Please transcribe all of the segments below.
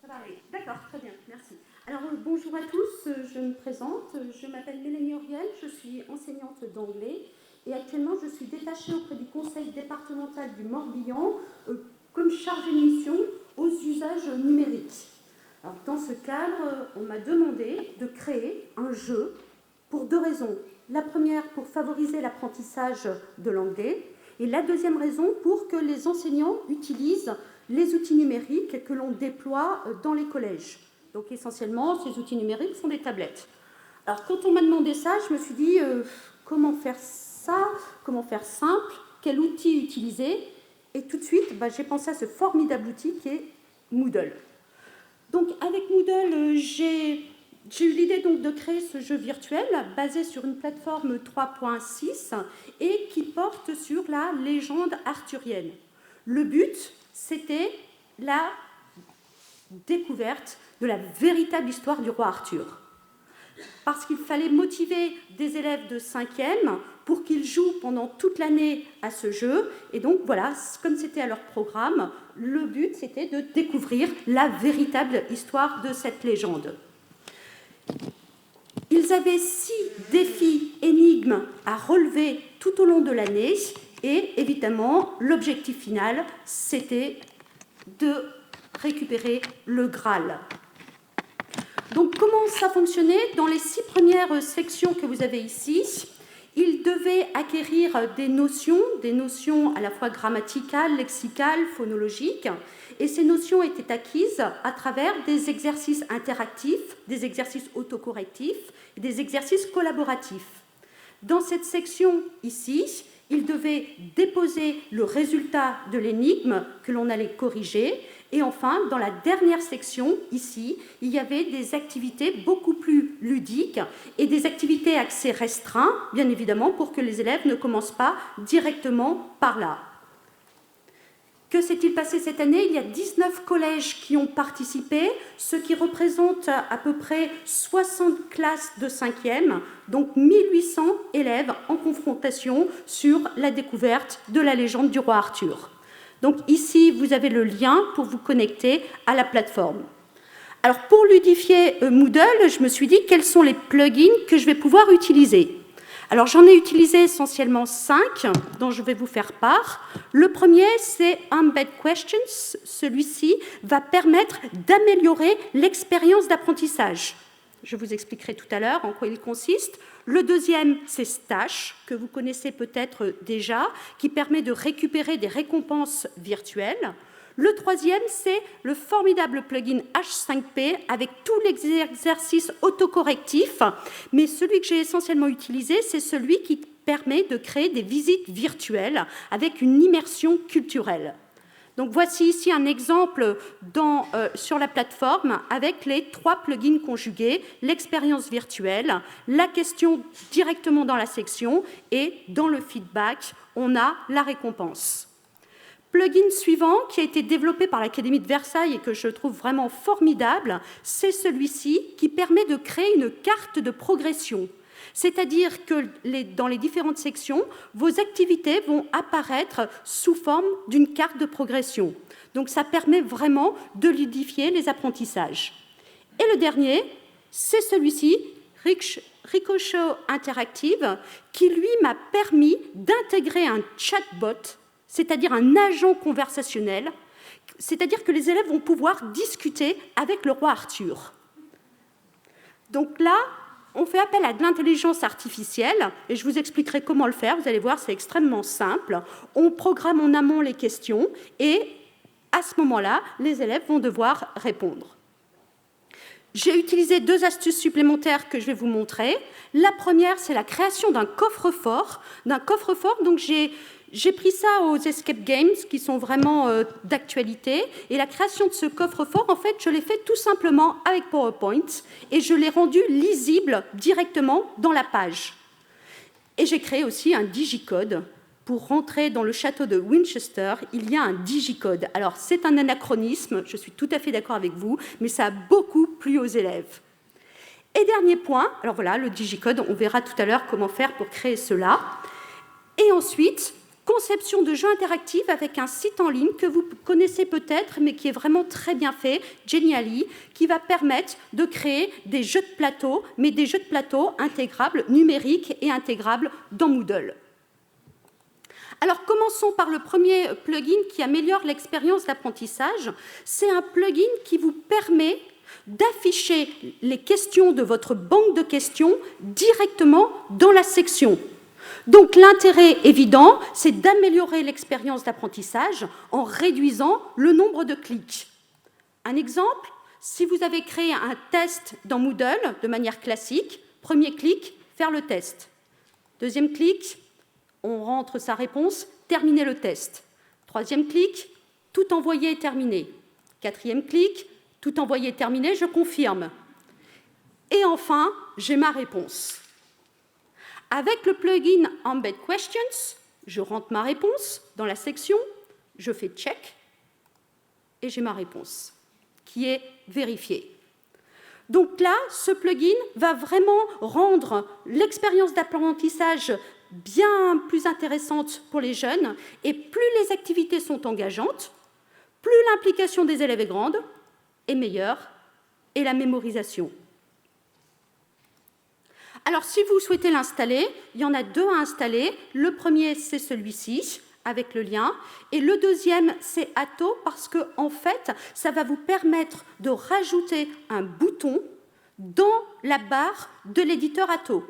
Ça va aller. D'accord, très bien, merci. Alors bonjour à tous, je me présente, je m'appelle Mélanie Auriel, je suis enseignante d'anglais et actuellement je suis détachée auprès du conseil départemental du Morbihan comme chargée de mission aux usages numériques. Alors dans ce cadre, on m'a demandé de créer un jeu pour deux raisons. La première pour favoriser l'apprentissage de l'anglais et la deuxième raison pour que les enseignants utilisent les outils numériques que l'on déploie dans les collèges. Donc essentiellement, ces outils numériques sont des tablettes. Alors quand on m'a demandé ça, je me suis dit comment faire ça, comment faire simple, quel outil utiliser. Et tout de suite, j'ai pensé à ce formidable outil qui est Moodle. Donc avec Moodle, j'ai eu l'idée donc de créer ce jeu virtuel basé sur une plateforme 3.6 et qui porte sur la légende arthurienne. Le but, c'était la découverte de la véritable histoire du roi Arthur. Parce qu'il fallait motiver des élèves de 5e pour qu'ils jouent pendant toute l'année à ce jeu. Et donc voilà, comme c'était à leur programme, le but c'était de découvrir la véritable histoire de cette légende. Ils avaient 6 défis énigmes à relever tout au long de l'année. Et évidemment, l'objectif final, c'était de récupérer le Graal. Donc, comment ça fonctionnait? Dans les 6 premières sections que vous avez ici, ils devaient acquérir des notions à la fois grammaticales, lexicales, phonologiques, et ces notions étaient acquises à travers des exercices interactifs, des exercices autocorrectifs et des exercices collaboratifs. Dans cette section ici, ils devaient déposer le résultat de l'énigme que l'on allait corriger. Et enfin, dans la dernière section, ici, il y avait des activités beaucoup plus ludiques et des activités accès restreint, bien évidemment, pour que les élèves ne commencent pas directement par là. Que s'est-il passé cette année? Il y a 19 collèges qui ont participé, ce qui représente à peu près 60 classes de 5e, donc 1800 élèves en confrontation sur la découverte de la légende du roi Arthur. Donc ici, vous avez le lien pour vous connecter à la plateforme. Alors pour ludifier Moodle, je me suis dit quels sont les plugins que je vais pouvoir utiliser. Alors j'en ai utilisé essentiellement 5 dont je vais vous faire part. Le premier, c'est Embed Questions. Celui-ci va permettre d'améliorer l'expérience d'apprentissage. Je vous expliquerai tout à l'heure en quoi il consiste. Le deuxième, c'est Stash, que vous connaissez peut-être déjà, qui permet de récupérer des récompenses virtuelles. Le troisième, c'est le formidable plugin H5P avec tous les exercices autocorrectifs. Mais celui que j'ai essentiellement utilisé, c'est celui qui permet de créer des visites virtuelles avec une immersion culturelle. Donc voici ici un exemple sur la plateforme avec les 3 plugins conjugués, l'expérience virtuelle, la question directement dans la section et dans le feedback, on a la récompense. Plugin suivant qui a été développé par l'Académie de Versailles et que je trouve vraiment formidable, c'est celui-ci qui permet de créer une carte de progression. C'est-à-dire que dans les différentes sections, vos activités vont apparaître sous forme d'une carte de progression. Donc ça permet vraiment de ludifier les apprentissages. Et le dernier, c'est celui-ci, Ricochet Interactive, qui lui m'a permis d'intégrer un chatbot, c'est-à-dire un agent conversationnel, c'est-à-dire que les élèves vont pouvoir discuter avec le roi Arthur. Donc là, on fait appel à de l'intelligence artificielle, et je vous expliquerai comment le faire, vous allez voir, c'est extrêmement simple. On programme en amont les questions, et à ce moment-là, les élèves vont devoir répondre. J'ai utilisé 2 astuces supplémentaires que je vais vous montrer. La première, c'est la création d'un coffre-fort. Donc j'ai pris ça aux Escape Games, qui sont vraiment d'actualité. Et la création de ce coffre-fort, en fait, je l'ai fait tout simplement avec PowerPoint. Et je l'ai rendu lisible directement dans la page. Et j'ai créé aussi un digicode. Pour rentrer dans le château de Winchester, il y a un digicode. Alors, c'est un anachronisme, je suis tout à fait d'accord avec vous, mais ça a beaucoup plu aux élèves. Et dernier point, alors voilà, le digicode, on verra tout à l'heure comment faire pour créer cela. Et ensuite, Conception de jeux interactifs avec un site en ligne que vous connaissez peut-être, mais qui est vraiment très bien fait, Genially, qui va permettre de créer des jeux de plateau, mais des jeux de plateau intégrables, numériques et intégrables dans Moodle. Alors, commençons par le premier plugin qui améliore l'expérience d'apprentissage. C'est un plugin qui vous permet d'afficher les questions de votre banque de questions directement dans la section. Donc l'intérêt évident, c'est d'améliorer l'expérience d'apprentissage en réduisant le nombre de clics. Un exemple, si vous avez créé un test dans Moodle de manière classique, premier clic, faire le test. Deuxième clic, on rentre sa réponse, terminer le test. Troisième clic, tout envoyé et terminé. Quatrième clic, tout envoyé et terminé, je confirme. Et enfin, j'ai ma réponse. Avec le plugin Embed Questions, je rentre ma réponse dans la section, je fais check et j'ai ma réponse qui est vérifiée. Donc là, ce plugin va vraiment rendre l'expérience d'apprentissage bien plus intéressante pour les jeunes et plus les activités sont engageantes, plus l'implication des élèves est grande et meilleure et la mémorisation. Alors, si vous souhaitez l'installer, il y en a deux à installer. Le premier, c'est celui-ci, avec le lien. Et le deuxième, c'est Atto, parce que, en fait, ça va vous permettre de rajouter un bouton dans la barre de l'éditeur Atto.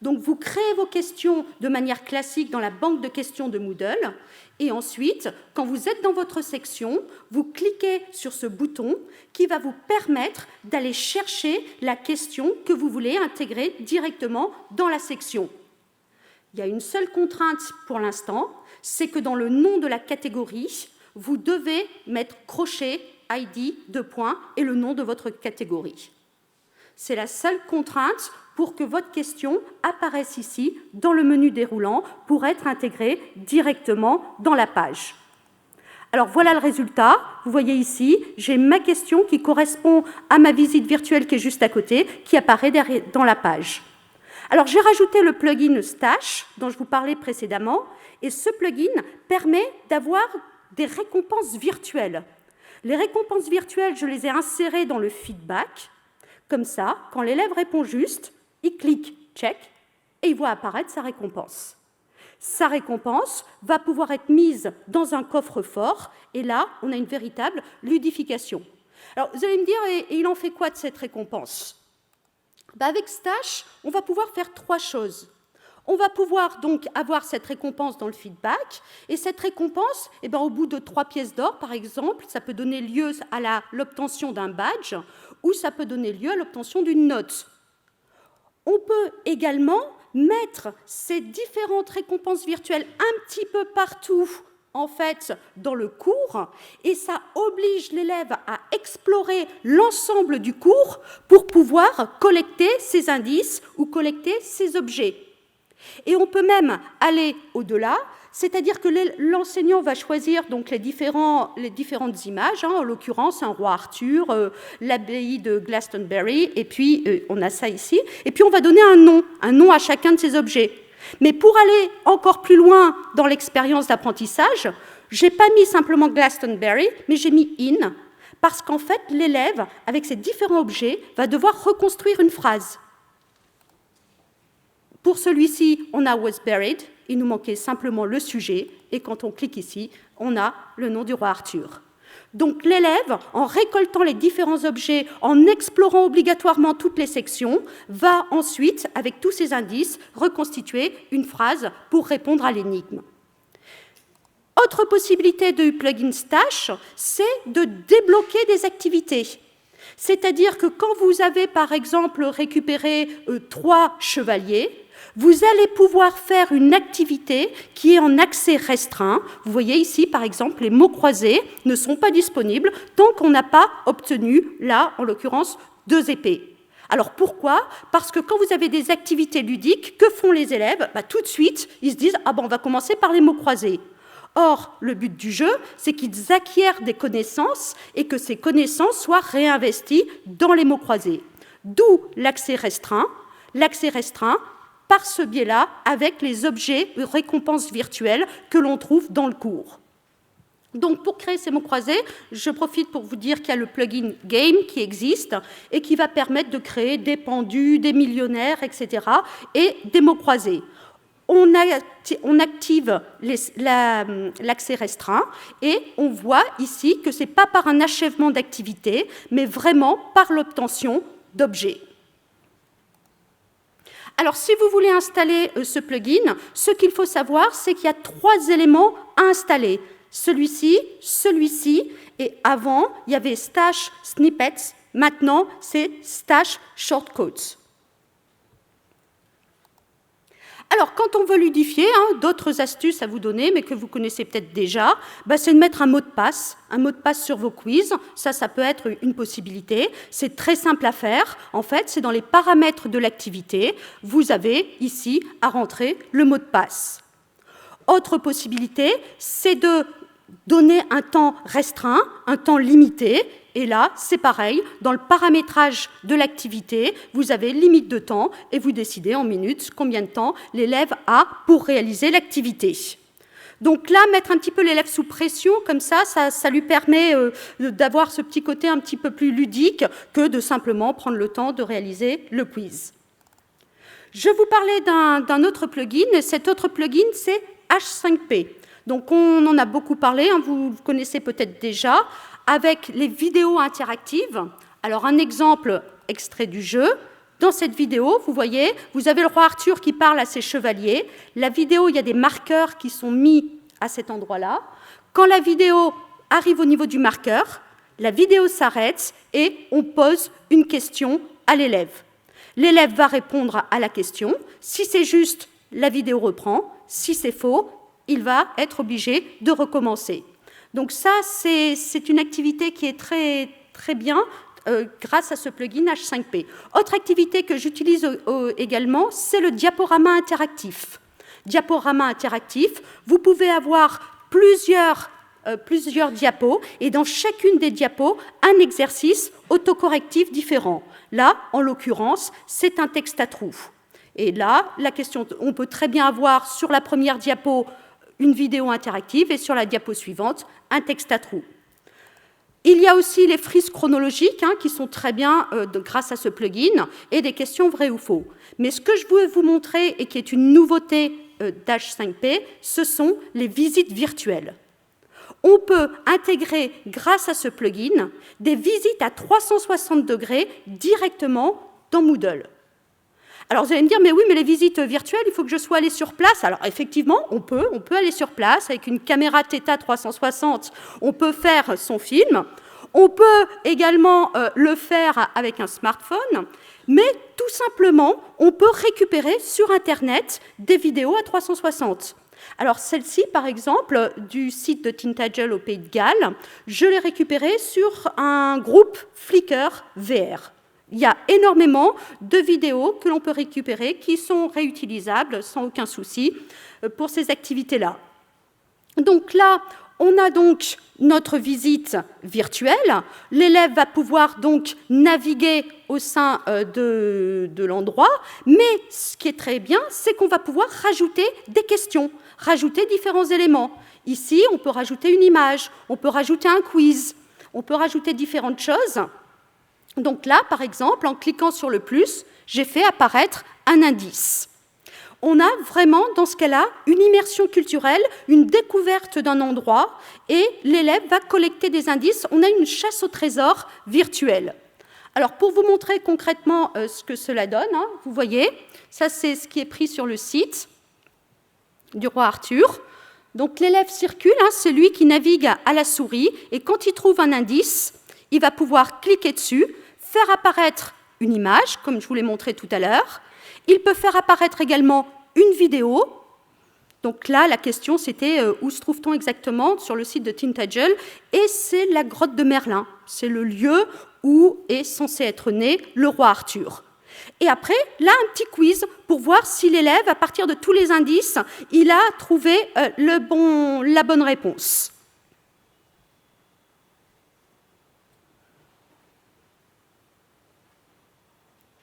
Donc, vous créez vos questions de manière classique dans la banque de questions de Moodle. Et ensuite, quand vous êtes dans votre section, vous cliquez sur ce bouton qui va vous permettre d'aller chercher la question que vous voulez intégrer directement dans la section. Il y a une seule contrainte pour l'instant, c'est que dans le nom de la catégorie, vous devez mettre crochet ID, et le nom de votre catégorie. C'est la seule contrainte pour que votre question apparaisse ici dans le menu déroulant pour être intégrée directement dans la page. Alors voilà le résultat. Vous voyez ici, j'ai ma question qui correspond à ma visite virtuelle qui est juste à côté, qui apparaît dans la page. Alors j'ai rajouté le plugin Stash dont je vous parlais précédemment, et ce plugin permet d'avoir des récompenses virtuelles. Les récompenses virtuelles, je les ai insérées dans le feedback. Comme ça, quand l'élève répond juste, il clique « check » et il voit apparaître sa récompense. Sa récompense va pouvoir être mise dans un coffre-fort et là, on a une véritable ludification. Alors, vous allez me dire, et il en fait quoi de cette récompense ? Avec Stash, on va pouvoir faire trois choses. On va pouvoir donc avoir cette récompense dans le feedback, et cette récompense, au bout de 3 pièces d'or, par exemple, ça peut donner lieu à l'obtention d'un badge, ou ça peut donner lieu à l'obtention d'une note. On peut également mettre ces différentes récompenses virtuelles un petit peu partout, en fait, dans le cours, et ça oblige l'élève à explorer l'ensemble du cours pour pouvoir collecter ces indices ou collecter ces objets. Et on peut même aller au-delà, c'est-à-dire que l'enseignant va choisir donc les différentes images, en l'occurrence un roi Arthur, l'abbaye de Glastonbury, et puis on a ça ici, et puis on va donner un nom à chacun de ces objets. Mais pour aller encore plus loin dans l'expérience d'apprentissage, je n'ai pas mis simplement Glastonbury, mais j'ai mis in, parce qu'en fait l'élève, avec ces différents objets, va devoir reconstruire une phrase. Pour celui-ci, on a was buried, il nous manquait simplement le sujet, et quand on clique ici, on a le nom du roi Arthur. Donc l'élève, en récoltant les différents objets, en explorant obligatoirement toutes les sections, va ensuite, avec tous ces indices, reconstituer une phrase pour répondre à l'énigme. Autre possibilité de plugin Stash, c'est de débloquer des activités. C'est-à-dire que quand vous avez, par exemple, récupéré 3 chevaliers, vous allez pouvoir faire une activité qui est en accès restreint. Vous voyez ici, par exemple, les mots croisés ne sont pas disponibles tant qu'on n'a pas obtenu, là, en l'occurrence, 2 épées. Alors pourquoi ? Parce que quand vous avez des activités ludiques, que font les élèves ? Tout de suite, ils se disent « Ah on va commencer par les mots croisés ». Or, le but du jeu, c'est qu'ils acquièrent des connaissances et que ces connaissances soient réinvesties dans les mots croisés. D'où l'accès restreint. L'accès restreint par ce biais-là avec les objets récompenses virtuelles que l'on trouve dans le cours. Donc, pour créer ces mots croisés, je profite pour vous dire qu'il y a le plugin Game qui existe et qui va permettre de créer des pendus, des millionnaires, etc. et des mots croisés. On active l'accès restreint et on voit ici que ce n'est pas par un achèvement d'activité, mais vraiment par l'obtention d'objets. Alors, si vous voulez installer ce plugin, ce qu'il faut savoir, c'est qu'il y a 3 éléments à installer. Celui-ci, et avant, il y avait Stash Snippets, maintenant, c'est Stash Shortcodes. Alors, quand on veut ludifier, d'autres astuces à vous donner, mais que vous connaissez peut-être déjà, c'est de mettre un mot de passe sur vos quiz. Ça peut être une possibilité. C'est très simple à faire. En fait, c'est dans les paramètres de l'activité. Vous avez ici à rentrer le mot de passe. Autre possibilité, c'est de donner un temps restreint, un temps limité. Et là, c'est pareil, dans le paramétrage de l'activité, vous avez limite de temps et vous décidez en minutes combien de temps l'élève a pour réaliser l'activité. Donc là, mettre un petit peu l'élève sous pression, comme ça lui permet d'avoir ce petit côté un petit peu plus ludique que de simplement prendre le temps de réaliser le quiz. Je vous parlais d'un autre plugin, et cet autre plugin, c'est H5P. Donc on en a beaucoup parlé, vous connaissez peut-être déjà, avec les vidéos interactives. Alors un exemple extrait du jeu. Dans cette vidéo, vous voyez, vous avez le roi Arthur qui parle à ses chevaliers. La vidéo, il y a des marqueurs qui sont mis à cet endroit-là. Quand la vidéo arrive au niveau du marqueur, la vidéo s'arrête et on pose une question à l'élève. L'élève va répondre à la question. Si c'est juste, la vidéo reprend. Si c'est faux, il va être obligé de recommencer. Donc ça, c'est une activité qui est très, très bien grâce à ce plugin H5P. Autre activité que j'utilise également, c'est le diaporama interactif. Diaporama interactif, vous pouvez avoir plusieurs diapos et dans chacune des diapos, un exercice autocorrectif différent. Là, en l'occurrence, c'est un texte à trous. Et là, la question, on peut très bien avoir sur la première diapo une vidéo interactive et sur la diapo suivante, un texte à trous. Il y a aussi les frises chronologiques qui sont très bien grâce à ce plugin et des questions vraies ou faux. Mais ce que je veux vous montrer et qui est une nouveauté d'H5P, ce sont les visites virtuelles. On peut intégrer, grâce à ce plugin, des visites à 360 degrés directement dans Moodle. Alors vous allez me dire, mais oui, mais les visites virtuelles, il faut que je sois allé sur place. Alors effectivement, on peut aller sur place avec une caméra Theta 360, on peut faire son film. On peut également le faire avec un smartphone, mais tout simplement, on peut récupérer sur Internet des vidéos à 360. Alors celle-ci, par exemple, du site de Tintagel au Pays de Galles, je l'ai récupérée sur un groupe Flickr VR. Il y a énormément de vidéos que l'on peut récupérer qui sont réutilisables sans aucun souci pour ces activités-là. Donc là, on a donc notre visite virtuelle. L'élève va pouvoir donc naviguer au sein de l'endroit, mais ce qui est très bien, c'est qu'on va pouvoir rajouter des questions, rajouter différents éléments. Ici, on peut rajouter une image, on peut rajouter un quiz, on peut rajouter différentes choses. Donc là, par exemple, en cliquant sur le plus, j'ai fait apparaître un indice. On a vraiment, dans ce cas-là, une immersion culturelle, une découverte d'un endroit, et l'élève va collecter des indices. On a une chasse au trésor virtuelle. Alors, pour vous montrer concrètement ce que cela donne, vous voyez, ça c'est ce qui est pris sur le site du roi Arthur. Donc l'élève circule, c'est lui qui navigue à la souris, et quand il trouve un indice, il va pouvoir cliquer dessus, faire apparaître une image, comme je vous l'ai montré tout à l'heure. Il peut faire apparaître également une vidéo. Donc là, la question, c'était où se trouve-t-on exactement sur le site de Tintagel? Et c'est la grotte de Merlin. C'est le lieu où est censé être né le roi Arthur. Et après, là, un petit quiz pour voir si l'élève, à partir de tous les indices, il a trouvé la bonne réponse.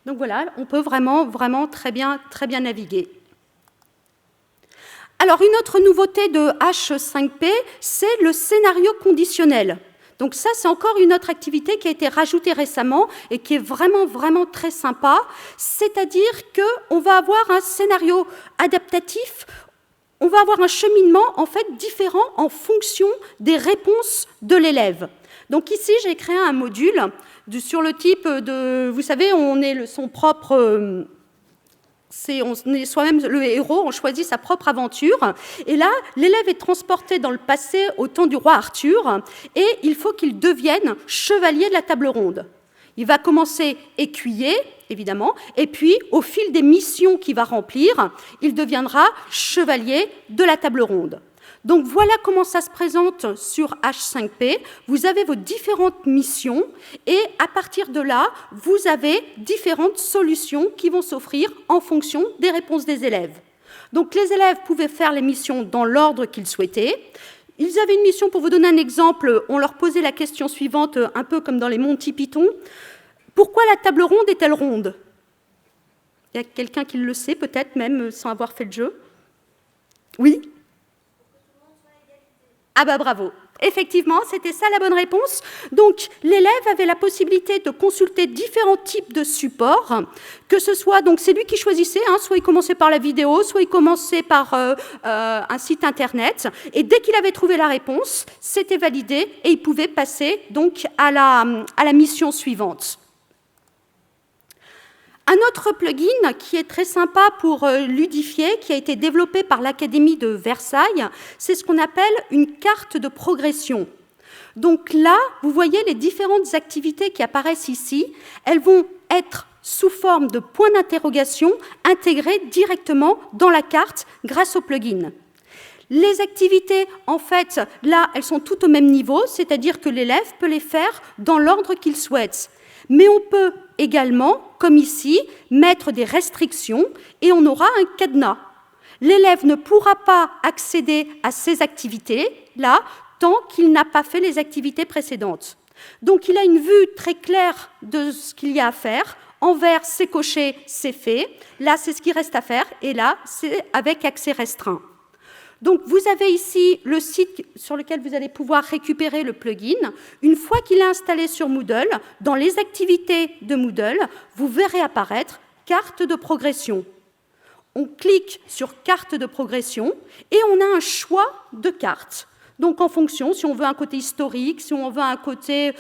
Donc voilà, on peut vraiment très bien naviguer. Alors, une autre nouveauté de H5P, c'est le scénario conditionnel. Donc ça, c'est encore une autre activité qui a été rajoutée récemment et qui est vraiment très sympa. C'est-à-dire qu'on va avoir un scénario adaptatif, on va avoir un cheminement en fait différent en fonction des réponses de l'élève. Donc ici, j'ai créé un module sur le type de... Vous savez, on est son propre... on est soi-même le héros, on choisit sa propre aventure. Et là, l'élève est transporté dans le passé au temps du roi Arthur et il faut qu'il devienne chevalier de la table ronde. Il va commencer écuyer, évidemment, et puis, au fil des missions qu'il va remplir, il deviendra chevalier de la table ronde. Donc voilà comment ça se présente sur H5P. Vous avez vos différentes missions et à partir de là, vous avez différentes solutions qui vont s'offrir en fonction des réponses des élèves. Donc les élèves pouvaient faire les missions dans l'ordre qu'ils souhaitaient. Ils avaient une mission, pour vous donner un exemple, on leur posait la question suivante, un peu comme dans les Monty Python. Pourquoi la table ronde est-elle ronde? Il y a quelqu'un qui le sait, peut-être même sans avoir fait le jeu. Oui? Ah bah bravo. Effectivement, c'était ça la bonne réponse. Donc, l'élève avait la possibilité de consulter différents types de supports, que ce soit, donc c'est lui qui choisissait, soit il commençait par la vidéo, soit il commençait par un site internet, et dès qu'il avait trouvé la réponse, c'était validé et il pouvait passer donc à la mission suivante. Un autre plugin qui est très sympa pour ludifier, qui a été développé par l'Académie de Versailles, c'est ce qu'on appelle une carte de progression. Donc là, vous voyez les différentes activités qui apparaissent ici, elles vont être sous forme de points d'interrogation intégrés directement dans la carte grâce au plugin. Les activités, en fait, là, elles sont toutes au même niveau, c'est-à-dire que l'élève peut les faire dans l'ordre qu'il souhaite. Mais on peut également, comme ici, mettre des restrictions et on aura un cadenas. L'élève ne pourra pas accéder à ces activités-là tant qu'il n'a pas fait les activités précédentes. Donc il a une vue très claire de ce qu'il y a à faire. En vert, c'est coché, c'est fait. Là, c'est ce qui reste à faire. Et là, c'est avec accès restreint. Donc, vous avez ici le site sur lequel vous allez pouvoir récupérer le plugin. Une fois qu'il est installé sur Moodle, dans les activités de Moodle, vous verrez apparaître « Carte de progression ». On clique sur « Carte de progression » et on a un choix de cartes. Donc, en fonction, si on veut un côté historique, si on veut un côté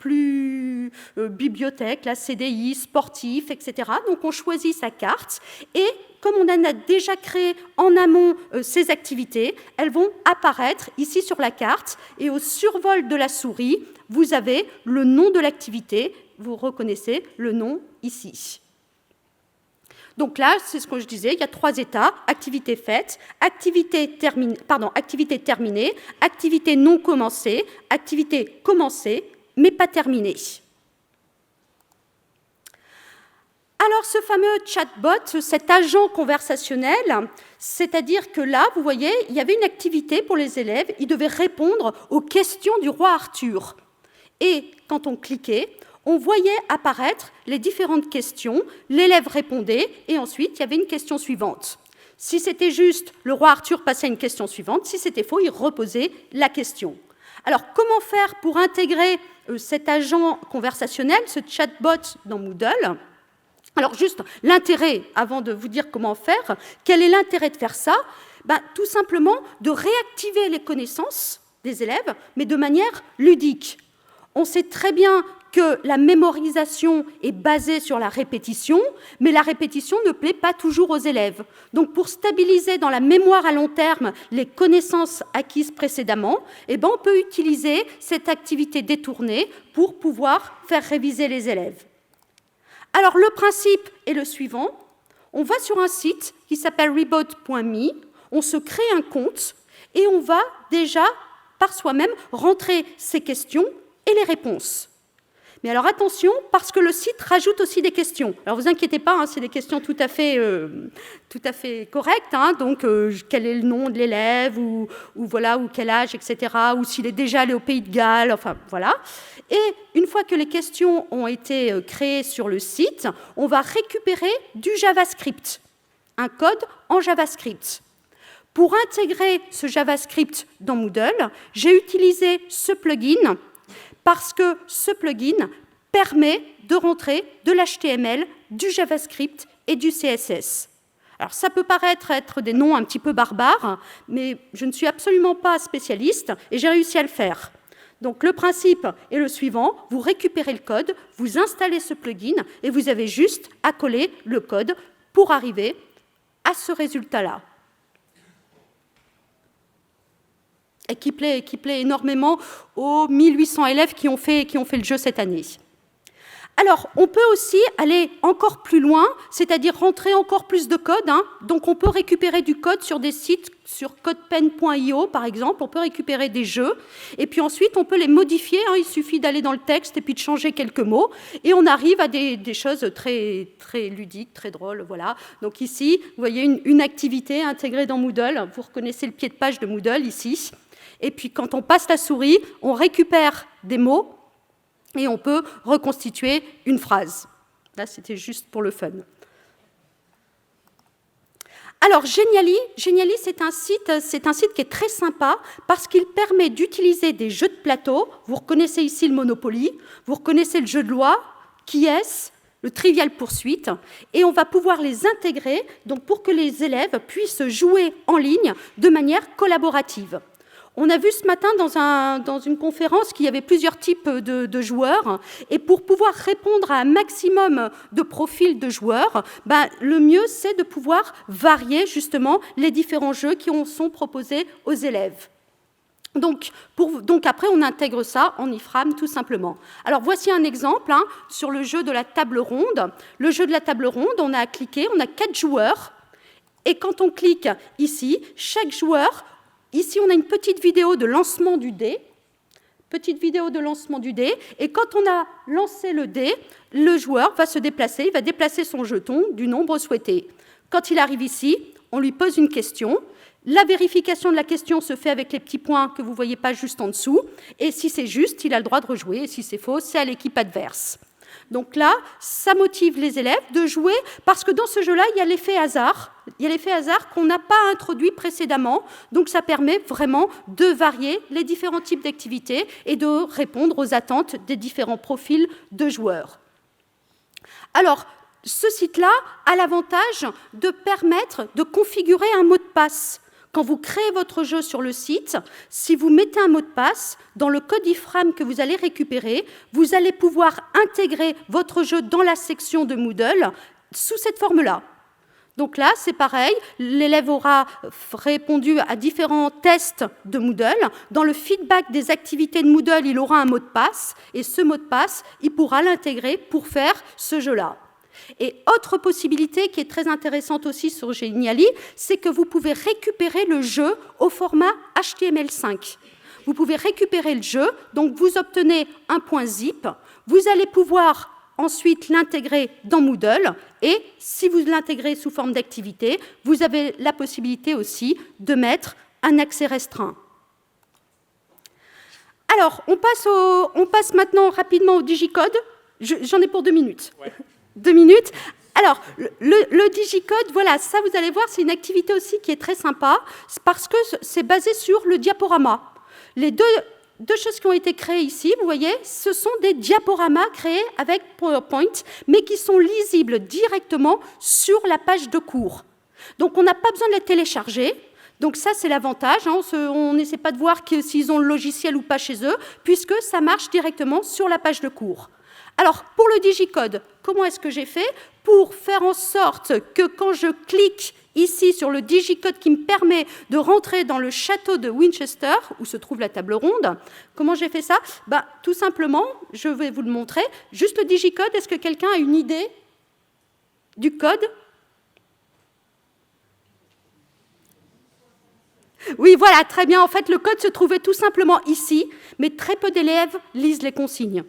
plus bibliothèque, la CDI, sportif, etc. Donc, on choisit sa carte et comme on en a déjà créé en amont ces activités, elles vont apparaître ici sur la carte et au survol de la souris, vous avez le nom de l'activité. Vous reconnaissez le nom ici. Donc là, c'est ce que je disais, il y a 3 états, activité faite, activité terminée, activité non commencée, activité commencée, mais pas terminée. Alors, ce fameux chatbot, cet agent conversationnel, c'est-à-dire que là, vous voyez, il y avait une activité pour les élèves, ils devaient répondre aux questions du roi Arthur. Et quand on cliquait, on voyait apparaître les différentes questions, l'élève répondait, et ensuite, il y avait une question suivante. Si c'était juste, le roi Arthur passait à une question suivante, si c'était faux, il reposait la question. Alors, comment faire pour intégrer cet agent conversationnel, ce chatbot dans Moodle ? Alors, juste l'intérêt, avant de vous dire comment faire, quel est l'intérêt de faire ça ? Tout simplement de réactiver les connaissances des élèves, mais de manière ludique. On sait très bien que la mémorisation est basée sur la répétition, mais la répétition ne plaît pas toujours aux élèves. Donc, pour stabiliser dans la mémoire à long terme les connaissances acquises précédemment, on peut utiliser cette activité détournée pour pouvoir faire réviser les élèves. Alors, le principe est le suivant. On va sur un site qui s'appelle reboot.me, on se crée un compte et on va déjà, par soi-même, rentrer ses questions et les réponses. Mais alors attention, parce que le site rajoute aussi des questions. Alors vous inquiétez pas, hein, c'est des questions tout à fait correctes. Hein, donc quel est le nom de l'élève, ou quel âge, etc. Ou s'il est déjà allé au Pays de Galles, enfin voilà. Et une fois que les questions ont été créées sur le site, on va récupérer du JavaScript, un code en JavaScript. Pour intégrer ce JavaScript dans Moodle, j'ai utilisé ce plugin parce que ce plugin permet de rentrer de l'HTML, du JavaScript et du CSS. Alors ça peut paraître être des noms un petit peu barbares, mais je ne suis absolument pas spécialiste et j'ai réussi à le faire. Donc le principe est le suivant, vous récupérez le code, vous installez ce plugin et vous avez juste à coller le code pour arriver à ce résultat-là. Et qui plaît énormément aux 1800 élèves qui ont fait le jeu cette année. Alors, on peut aussi aller encore plus loin, c'est-à-dire rentrer encore plus de code. Hein. Donc, on peut récupérer du code sur des sites, sur codepen.io, par exemple. On peut récupérer des jeux. Et puis ensuite, on peut les modifier. Hein. Il suffit d'aller dans le texte et puis de changer quelques mots. Et on arrive à des choses très, très ludiques, très drôles. Voilà. Donc ici, vous voyez une activité intégrée dans Moodle. Vous reconnaissez le pied de page de Moodle ici. Et puis, quand on passe la souris, on récupère des mots et on peut reconstituer une phrase. Là, c'était juste pour le fun. Alors, Genially, c'est un site qui est très sympa parce qu'il permet d'utiliser des jeux de plateau. Vous reconnaissez ici le Monopoly, vous reconnaissez le jeu de loi, Qui est-ce, le Trivial Poursuite, et on va pouvoir les intégrer donc, pour que les élèves puissent jouer en ligne de manière collaborative. On a vu ce matin dans une conférence qu'il y avait plusieurs types de joueurs, et pour pouvoir répondre à un maximum de profils de joueurs, le mieux c'est de pouvoir varier justement les différents jeux qui sont proposés aux élèves. Donc après, on intègre ça en iframe tout simplement. Alors voici un exemple sur le jeu de la table ronde. Le jeu de la table ronde, on a à cliquer, on a 4 joueurs, et quand on clique ici, chaque joueur. Ici, on a une petite vidéo de lancement du dé. Et quand on a lancé le dé, le joueur va se déplacer, il va déplacer son jeton du nombre souhaité. Quand il arrive ici, on lui pose une question. La vérification de la question se fait avec les petits points que vous ne voyez pas juste en dessous. Et si c'est juste, il a le droit de rejouer. Et si c'est faux, c'est à l'équipe adverse. Donc là, ça motive les élèves de jouer parce que dans ce jeu-là, il y a l'effet hasard. Il y a l'effet hasard qu'on n'a pas introduit précédemment. Donc ça permet vraiment de varier les différents types d'activités et de répondre aux attentes des différents profils de joueurs. Alors, ce site-là a l'avantage de permettre de configurer un mot de passe. Quand vous créez votre jeu sur le site, si vous mettez un mot de passe, dans le code iframe que vous allez récupérer, vous allez pouvoir intégrer votre jeu dans la section de Moodle sous cette forme-là. Donc là, c'est pareil, l'élève aura répondu à différents tests de Moodle. Dans le feedback des activités de Moodle, il aura un mot de passe, et ce mot de passe, il pourra l'intégrer pour faire ce jeu-là. Et autre possibilité qui est très intéressante aussi sur Genially, c'est que vous pouvez récupérer le jeu au format HTML5. Vous pouvez récupérer le jeu, donc vous obtenez un .zip, vous allez pouvoir ensuite l'intégrer dans Moodle, et si vous l'intégrez sous forme d'activité, vous avez la possibilité aussi de mettre un accès restreint. Alors, on passe maintenant rapidement au digicode. J'en ai pour 2 minutes. Ouais. 2 minutes. Alors, le digicode, voilà, ça vous allez voir, c'est une activité aussi qui est très sympa, parce que c'est basé sur le diaporama. Les deux choses qui ont été créées ici, vous voyez, ce sont des diaporamas créés avec PowerPoint, mais qui sont lisibles directement sur la page de cours. Donc, on n'a pas besoin de les télécharger. Donc ça, c'est l'avantage. On n'essaie pas de voir s'ils ont le logiciel ou pas chez eux, puisque ça marche directement sur la page de cours. Alors, pour le digicode, comment est-ce que j'ai fait pour faire en sorte que quand je clique ici sur le digicode qui me permet de rentrer dans le château de Winchester, où se trouve la table ronde, comment j'ai fait ça ? Tout simplement, je vais vous le montrer. Juste le digicode, est-ce que quelqu'un a une idée du code ? Oui, voilà, très bien. En fait, le code se trouvait tout simplement ici, mais très peu d'élèves lisent les consignes.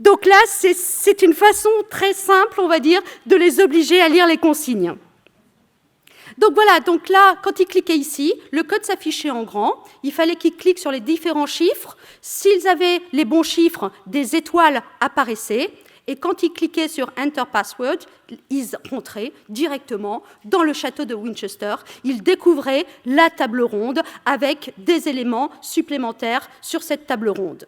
Donc là, c'est une façon très simple, on va dire, de les obliger à lire les consignes. Donc voilà, donc là, quand ils cliquaient ici, le code s'affichait en grand. Il fallait qu'ils cliquent sur les différents chiffres. S'ils avaient les bons chiffres, des étoiles apparaissaient. Et quand ils cliquaient sur Enter Password, ils rentraient directement dans le château de Winchester. Ils découvraient la table ronde avec des éléments supplémentaires sur cette table ronde.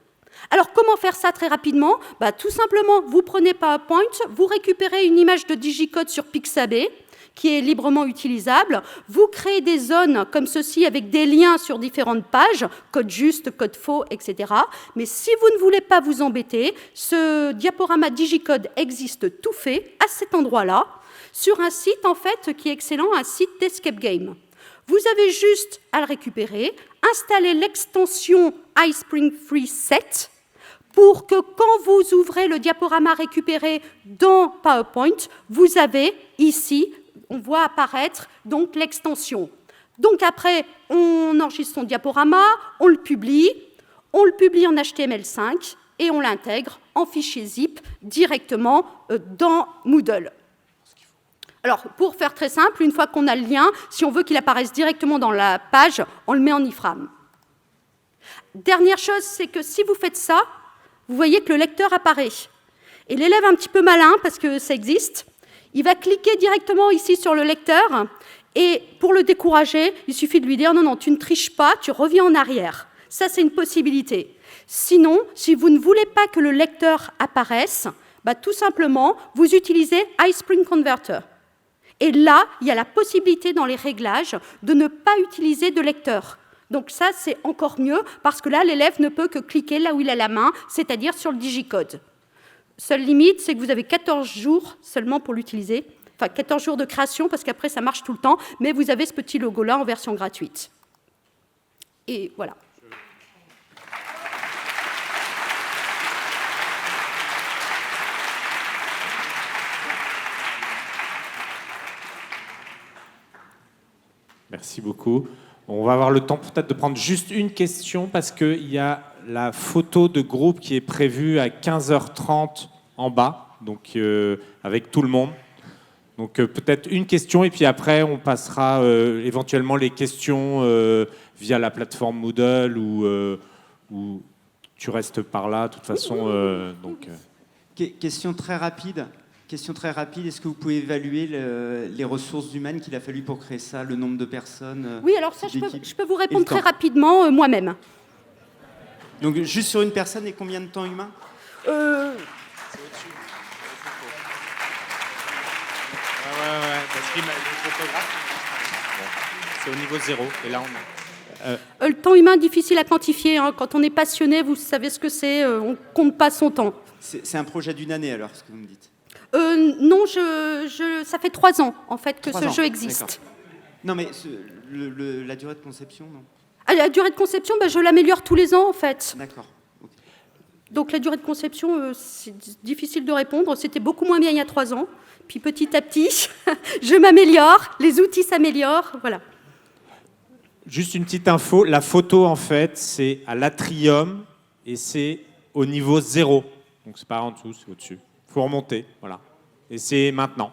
Alors, comment faire ça très rapidement? Tout simplement, vous prenez PowerPoint, vous récupérez une image de digicode sur Pixabay, qui est librement utilisable. Vous créez des zones comme ceci avec des liens sur différentes pages, code juste, code faux, etc. Mais si vous ne voulez pas vous embêter, ce diaporama digicode existe tout fait à cet endroit-là, sur un site en fait qui est excellent, un site d'escape game. Vous avez juste à le récupérer, installer l'extension iSpring Free 7 pour que quand vous ouvrez le diaporama récupéré dans PowerPoint, vous avez ici, on voit apparaître donc l'extension. Donc après, on enregistre son diaporama, on le publie en HTML5 et on l'intègre en fichier zip directement dans Moodle. Alors, pour faire très simple, une fois qu'on a le lien, si on veut qu'il apparaisse directement dans la page, on le met en iframe. Dernière chose, c'est que si vous faites ça, vous voyez que le lecteur apparaît. Et l'élève un petit peu malin, parce que ça existe, il va cliquer directement ici sur le lecteur, et pour le décourager, il suffit de lui dire « Non, non, tu ne triches pas, tu reviens en arrière ». Ça, c'est une possibilité. Sinon, si vous ne voulez pas que le lecteur apparaisse, tout simplement, vous utilisez iSpring Converter. Et là, il y a la possibilité dans les réglages de ne pas utiliser de lecteur. Donc ça, c'est encore mieux, parce que là, l'élève ne peut que cliquer là où il a la main, c'est-à-dire sur le digicode. Seule limite, c'est que vous avez 14 jours seulement pour l'utiliser. Enfin, 14 jours de création, parce qu'après, ça marche tout le temps, mais vous avez ce petit logo-là en version gratuite. Et voilà. Merci beaucoup. On va avoir le temps peut-être de prendre juste une question parce qu'il y a la photo de groupe qui est prévue à 15h30 en bas, donc avec tout le monde. Donc peut-être une question et puis après on passera éventuellement les questions via la plateforme Moodle ou tu restes par là de toute façon. Question très rapide. Est-ce que vous pouvez évaluer les ressources humaines qu'il a fallu pour créer ça, le nombre de personnes? Oui, alors ça, je peux vous répondre très rapidement moi-même. Donc, juste sur une personne et combien de temps humain? C'est au-dessus. Ouais, parce qu'il m'a le photographe. C'est au niveau 0. Et là, on a... Le temps humain, difficile à quantifier. Hein. Quand on est passionné, vous savez ce que c'est. On ne compte pas son temps. C'est un projet d'une année, alors, ce que vous me dites? Non, ça fait 3 ans, en fait, que ce jeu existe. Non, mais la durée de conception, non? La durée de conception, je l'améliore tous les ans, en fait. D'accord. Okay. Donc la durée de conception, c'est difficile de répondre. C'était beaucoup moins bien il y a 3 ans. Puis petit à petit, je m'améliore, les outils s'améliorent, voilà. Juste une petite info, la photo, en fait, c'est à l'atrium et c'est au niveau 0. Donc c'est pas en dessous, c'est au-dessus. Il faut remonter, voilà. Et c'est maintenant.